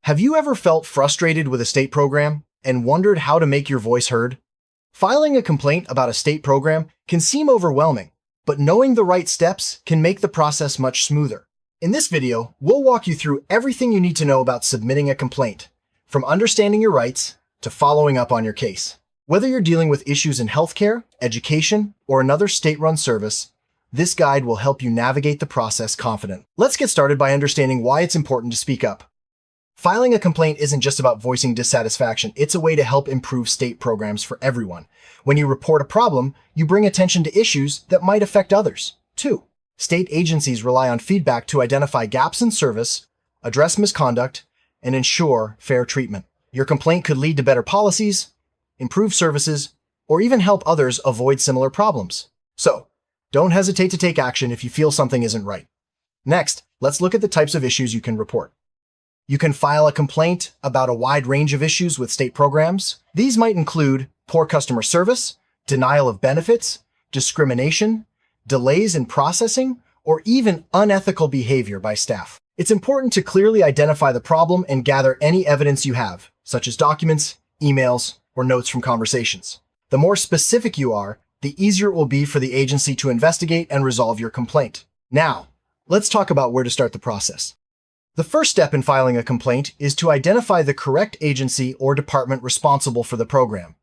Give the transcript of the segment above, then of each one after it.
Have you ever felt frustrated with a state program and wondered how to make your voice heard? Filing a complaint about a state program can seem overwhelming, but knowing the right steps can make the process much smoother. In this video, we'll walk you through everything you need to know about submitting a complaint, from understanding your rights to following up on your case. Whether you're dealing with issues in healthcare, education, or another state-run service, this guide will help you navigate the process confident. Let's get started by understanding why it's important to speak up. Filing a complaint isn't just about voicing dissatisfaction, it's a way to help improve state programs for everyone. When you report a problem, you bring attention to issues that might affect others, too. State agencies rely on feedback to identify gaps in service, address misconduct, and ensure fair treatment. Your complaint could lead to better policies, improve services, or even help others avoid similar problems. So, don't hesitate to take action if you feel something isn't right. Next, let's look at the types of issues you can report. You can file a complaint about a wide range of issues with state programs. These might include poor customer service, denial of benefits, discrimination, delays in processing, or even unethical behavior by staff. It's important to clearly identify the problem and gather any evidence you have, such as documents, emails, or notes from conversations. The more specific you are, the easier it will be for the agency to investigate and resolve your complaint. Now, let's talk about where to start the process. The first step in filing a complaint is to identify the correct agency or department responsible for the program.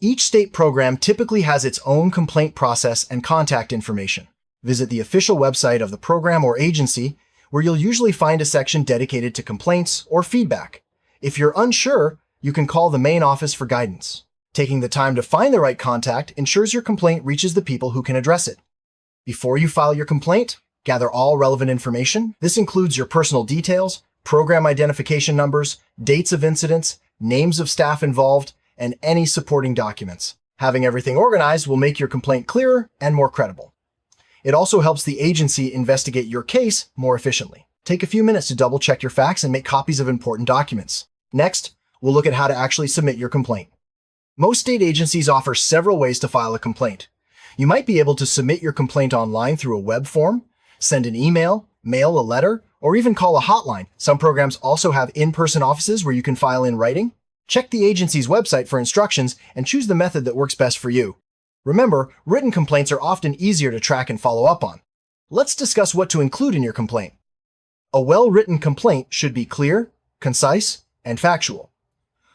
Each state program typically has its own complaint process and contact information. Visit the official website of the program or agency, where you'll usually find a section dedicated to complaints or feedback. If you're unsure, you can call the main office for guidance. Taking the time to find the right contact ensures your complaint reaches the people who can address it. Before you file your complaint, gather all relevant information. This includes your personal details, program identification numbers, dates of incidents, names of staff involved, and any supporting documents. Having everything organized will make your complaint clearer and more credible. It also helps the agency investigate your case more efficiently. Take a few minutes to double-check your facts and make copies of important documents. Next, we'll look at how to actually submit your complaint. Most state agencies offer several ways to file a complaint. You might be able to submit your complaint online through a web form, send an email, mail a letter, or even call a hotline. Some programs also have in-person offices where you can file in writing. Check the agency's website for instructions and choose the method that works best for you. Remember, written complaints are often easier to track and follow up on. Let's discuss what to include in your complaint. A well-written complaint should be clear, concise, and factual.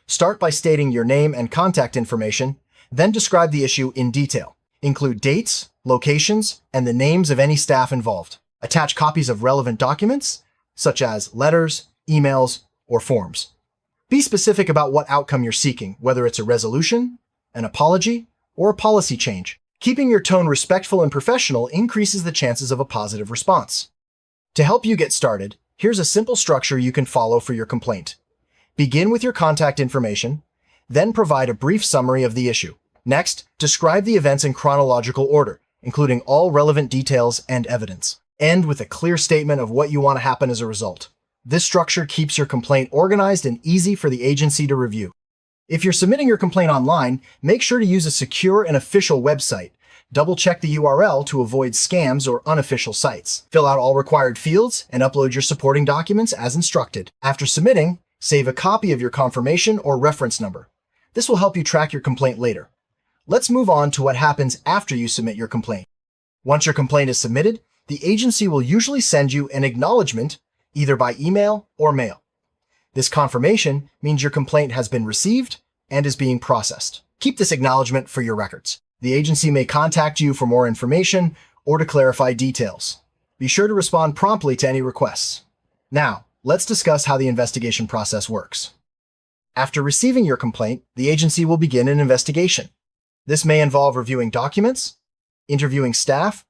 Start by stating your name and contact information, then describe the issue in detail. Include dates, locations, and the names of any staff involved. Attach copies of relevant documents, such as letters, emails, or forms. Be specific about what outcome you're seeking, whether it's a resolution, an apology, or a policy change. Keeping your tone respectful and professional increases the chances of a positive response. To help you get started, here's a simple structure you can follow for your complaint. Begin with your contact information, then provide a brief summary of the issue. Next, describe the events in chronological order, including all relevant details and evidence. End with a clear statement of what you want to happen as a result. This structure keeps your complaint organized and easy for the agency to review. If you're submitting your complaint online, make sure to use a secure and official website. Double-check the URL to avoid scams or unofficial sites. Fill out all required fields and upload your supporting documents as instructed. After submitting, save a copy of your confirmation or reference number. This will help you track your complaint later. Let's move on to what happens after you submit your complaint. Once your complaint is submitted, the agency will usually send you an acknowledgement, either by email or mail. This confirmation means your complaint has been received and is being processed. Keep this acknowledgement for your records. The agency may contact you for more information or to clarify details. Be sure to respond promptly to any requests. Now, let's discuss how the investigation process works. After receiving your complaint, the agency will begin an investigation. This may involve reviewing documents, interviewing staff,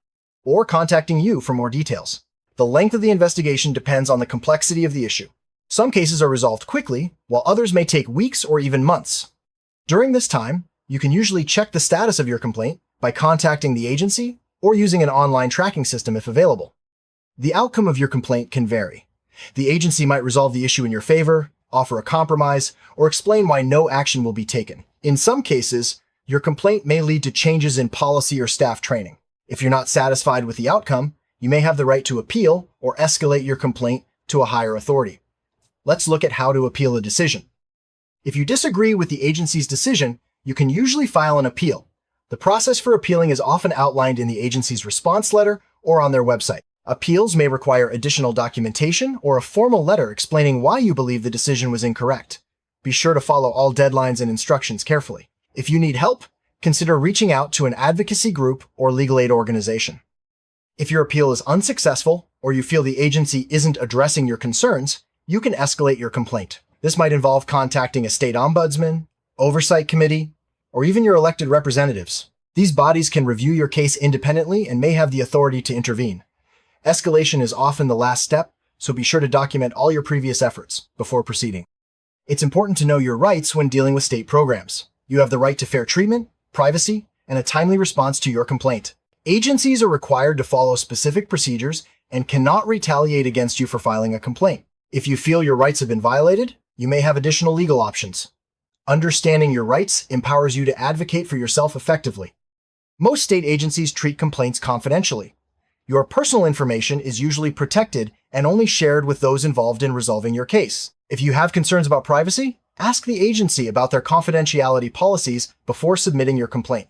or contacting you for more details. The length of the investigation depends on the complexity of the issue. Some cases are resolved quickly, while others may take weeks or even months. During this time, you can usually check the status of your complaint by contacting the agency or using an online tracking system if available. The outcome of your complaint can vary. The agency might resolve the issue in your favor, offer a compromise, or explain why no action will be taken. In some cases, your complaint may lead to changes in policy or staff training. If you're not satisfied with the outcome, you may have the right to appeal or escalate your complaint to a higher authority. Let's look at how to appeal a decision. If you disagree with the agency's decision, you can usually file an appeal. The process for appealing is often outlined in the agency's response letter or on their website. Appeals may require additional documentation or a formal letter explaining why you believe the decision was incorrect. Be sure to follow all deadlines and instructions carefully. If you need help, consider reaching out to an advocacy group or legal aid organization. If your appeal is unsuccessful or you feel the agency isn't addressing your concerns, you can escalate your complaint. This might involve contacting a state ombudsman, oversight committee, or even your elected representatives. These bodies can review your case independently and may have the authority to intervene. Escalation is often the last step, so be sure to document all your previous efforts before proceeding. It's important to know your rights when dealing with state programs. You have the right to fair treatment, privacy, and a timely response to your complaint. Agencies are required to follow specific procedures and cannot retaliate against you for filing a complaint. If you feel your rights have been violated, you may have additional legal options. Understanding your rights empowers you to advocate for yourself effectively. Most state agencies treat complaints confidentially. Your personal information is usually protected and only shared with those involved in resolving your case. If you have concerns about privacy, ask the agency about their confidentiality policies before submitting your complaint.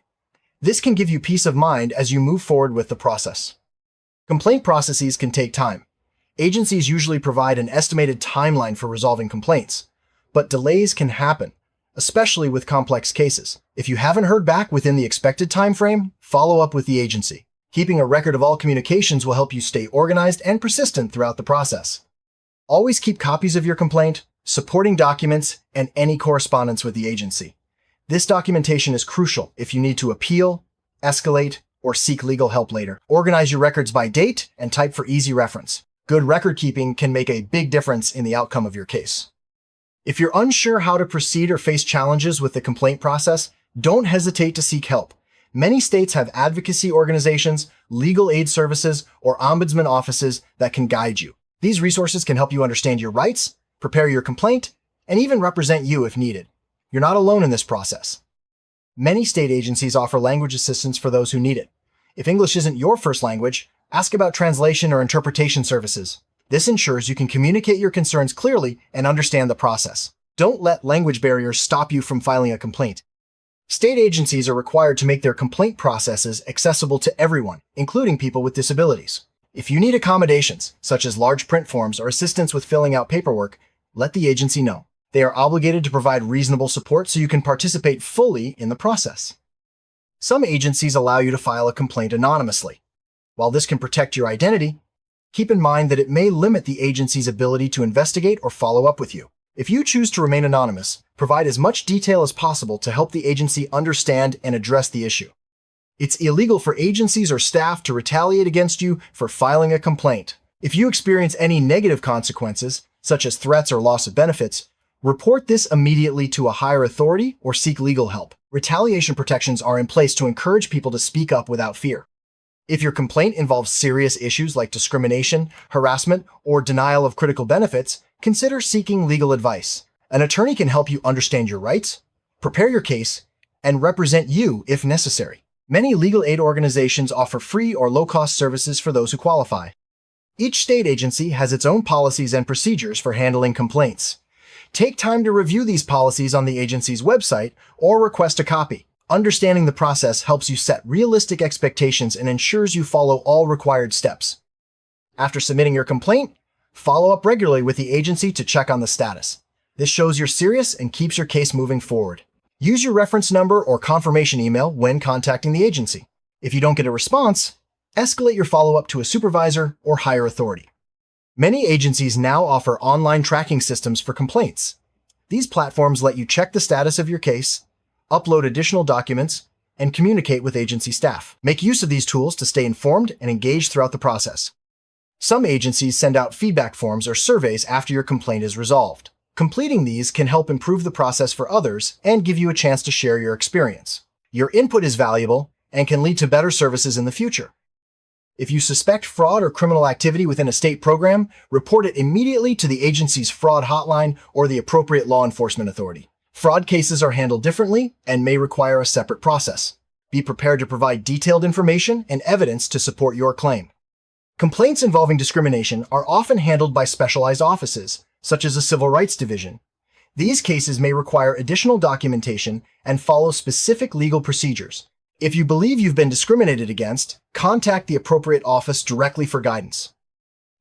This can give you peace of mind as you move forward with the process. Complaint processes can take time. Agencies usually provide an estimated timeline for resolving complaints, but delays can happen, especially with complex cases. If you haven't heard back within the expected time frame, follow up with the agency. Keeping a record of all communications will help you stay organized and persistent throughout the process. Always keep copies of your complaint, supporting documents, and any correspondence with the agency. This documentation is crucial if you need to appeal, escalate, or seek legal help later. Organize your records by date and type for easy reference. Good record keeping can make a big difference in the outcome of your case. If you're unsure how to proceed or face challenges with the complaint process, don't hesitate to seek help. Many states have advocacy organizations, legal aid services, or ombudsman offices that can guide you. These resources can help you understand your rights, prepare your complaint, and even represent you if needed. You're not alone in this process. Many state agencies offer language assistance for those who need it. If English isn't your first language, ask about translation or interpretation services. This ensures you can communicate your concerns clearly and understand the process. Don't let language barriers stop you from filing a complaint. State agencies are required to make their complaint processes accessible to everyone, including people with disabilities. If you need accommodations, such as large print forms or assistance with filling out paperwork, let the agency know. They are obligated to provide reasonable support so you can participate fully in the process. Some agencies allow you to file a complaint anonymously. While this can protect your identity, keep in mind that it may limit the agency's ability to investigate or follow up with you. If you choose to remain anonymous, provide as much detail as possible to help the agency understand and address the issue. It's illegal for agencies or staff to retaliate against you for filing a complaint. If you experience any negative consequences, such as threats or loss of benefits, report this immediately to a higher authority or seek legal help. Retaliation protections are in place to encourage people to speak up without fear. If your complaint involves serious issues like discrimination, harassment, or denial of critical benefits, consider seeking legal advice. An attorney can help you understand your rights, prepare your case, and represent you if necessary. Many legal aid organizations offer free or low-cost services for those who qualify. Each state agency has its own policies and procedures for handling complaints. Take time to review these policies on the agency's website or request a copy. Understanding the process helps you set realistic expectations and ensures you follow all required steps. After submitting your complaint, follow up regularly with the agency to check on the status. This shows you're serious and keeps your case moving forward. Use your reference number or confirmation email when contacting the agency. If you don't get a response, escalate your follow-up to a supervisor or higher authority. Many agencies now offer online tracking systems for complaints. These platforms let you check the status of your case, upload additional documents, and communicate with agency staff. Make use of these tools to stay informed and engaged throughout the process. Some agencies send out feedback forms or surveys after your complaint is resolved. Completing these can help improve the process for others and give you a chance to share your experience. Your input is valuable and can lead to better services in the future. If you suspect fraud or criminal activity within a state program, report it immediately to the agency's fraud hotline or the appropriate law enforcement authority. Fraud cases are handled differently and may require a separate process. Be prepared to provide detailed information and evidence to support your claim. Complaints involving discrimination are often handled by specialized offices, such as a civil rights division. These cases may require additional documentation and follow specific legal procedures. If you believe you've been discriminated against, contact the appropriate office directly for guidance.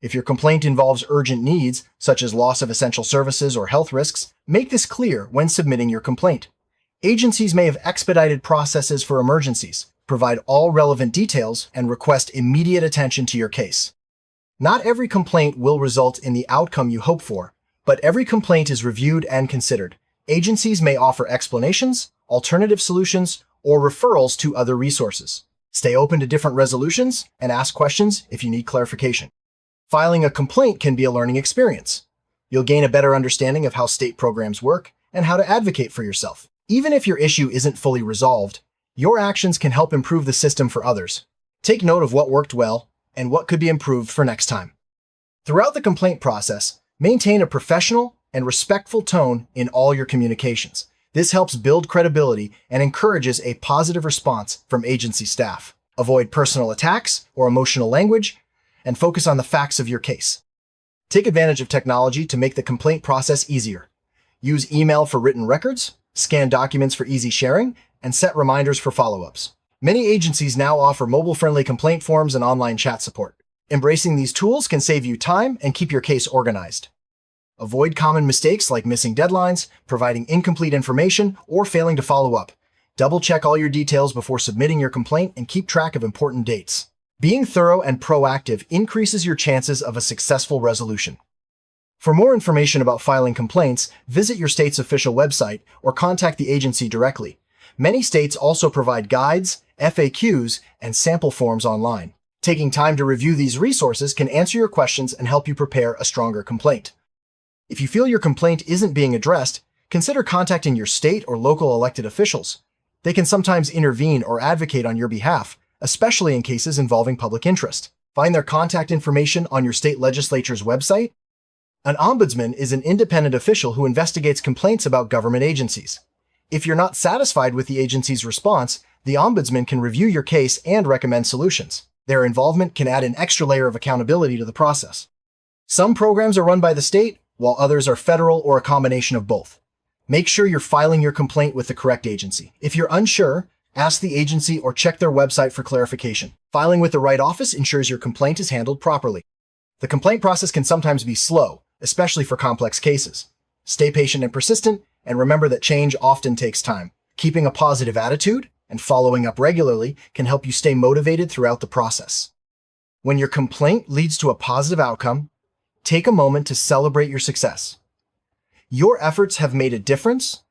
If your complaint involves urgent needs, such as loss of essential services or health risks, make this clear when submitting your complaint. Agencies may have expedited processes for emergencies, provide all relevant details, and request immediate attention to your case. Not every complaint will result in the outcome you hope for, but every complaint is reviewed and considered. Agencies may offer explanations, alternative solutions, or referrals to other resources. Stay open to different resolutions and ask questions if you need clarification. Filing a complaint can be a learning experience. You'll gain a better understanding of how state programs work and how to advocate for yourself. Even if your issue isn't fully resolved, your actions can help improve the system for others. Take note of what worked well and what could be improved for next time. Throughout the complaint process, maintain a professional and respectful tone in all your communications. This helps build credibility and encourages a positive response from agency staff. Avoid personal attacks or emotional language, and focus on the facts of your case. Take advantage of technology to make the complaint process easier. Use email for written records, scan documents for easy sharing, and set reminders for follow-ups. Many agencies now offer mobile-friendly complaint forms and online chat support. Embracing these tools can save you time and keep your case organized. Avoid common mistakes like missing deadlines, providing incomplete information, or failing to follow up. Double-check all your details before submitting your complaint and keep track of important dates. Being thorough and proactive increases your chances of a successful resolution. For more information about filing complaints, visit your state's official website or contact the agency directly. Many states also provide guides, FAQs, and sample forms online. Taking time to review these resources can answer your questions and help you prepare a stronger complaint. If you feel your complaint isn't being addressed, consider contacting your state or local elected officials. They can sometimes intervene or advocate on your behalf, especially in cases involving public interest. Find their contact information on your state legislature's website. An ombudsman is an independent official who investigates complaints about government agencies. If you're not satisfied with the agency's response, the ombudsman can review your case and recommend solutions. Their involvement can add an extra layer of accountability to the process. Some programs are run by the state, while others are federal or a combination of both. Make sure you're filing your complaint with the correct agency. If you're unsure, ask the agency or check their website for clarification. Filing with the right office ensures your complaint is handled properly. The complaint process can sometimes be slow, especially for complex cases. Stay patient and persistent, and remember that change often takes time. Keeping a positive attitude and following up regularly can help you stay motivated throughout the process. When your complaint leads to a positive outcome, take a moment to celebrate your success. Your efforts have made a difference,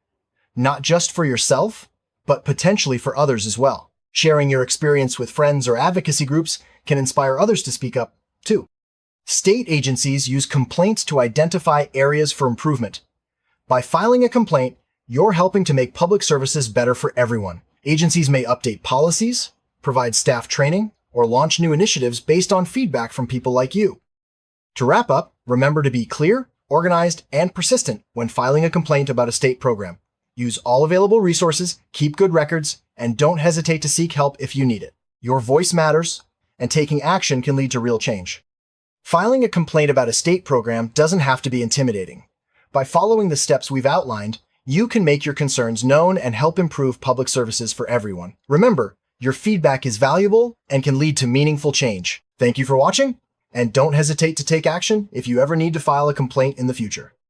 not just for yourself, but potentially for others as well. Sharing your experience with friends or advocacy groups can inspire others to speak up, too. State agencies use complaints to identify areas for improvement. By filing a complaint, you're helping to make public services better for everyone. Agencies may update policies, provide staff training, or launch new initiatives based on feedback from people like you. To wrap up, remember to be clear, organized, and persistent when filing a complaint about a state program. Use all available resources, keep good records, and don't hesitate to seek help if you need it. Your voice matters, and taking action can lead to real change. Filing a complaint about a state program doesn't have to be intimidating. By following the steps we've outlined, you can make your concerns known and help improve public services for everyone. Remember, your feedback is valuable and can lead to meaningful change. Thank you for watching, and don't hesitate to take action if you ever need to file a complaint in the future.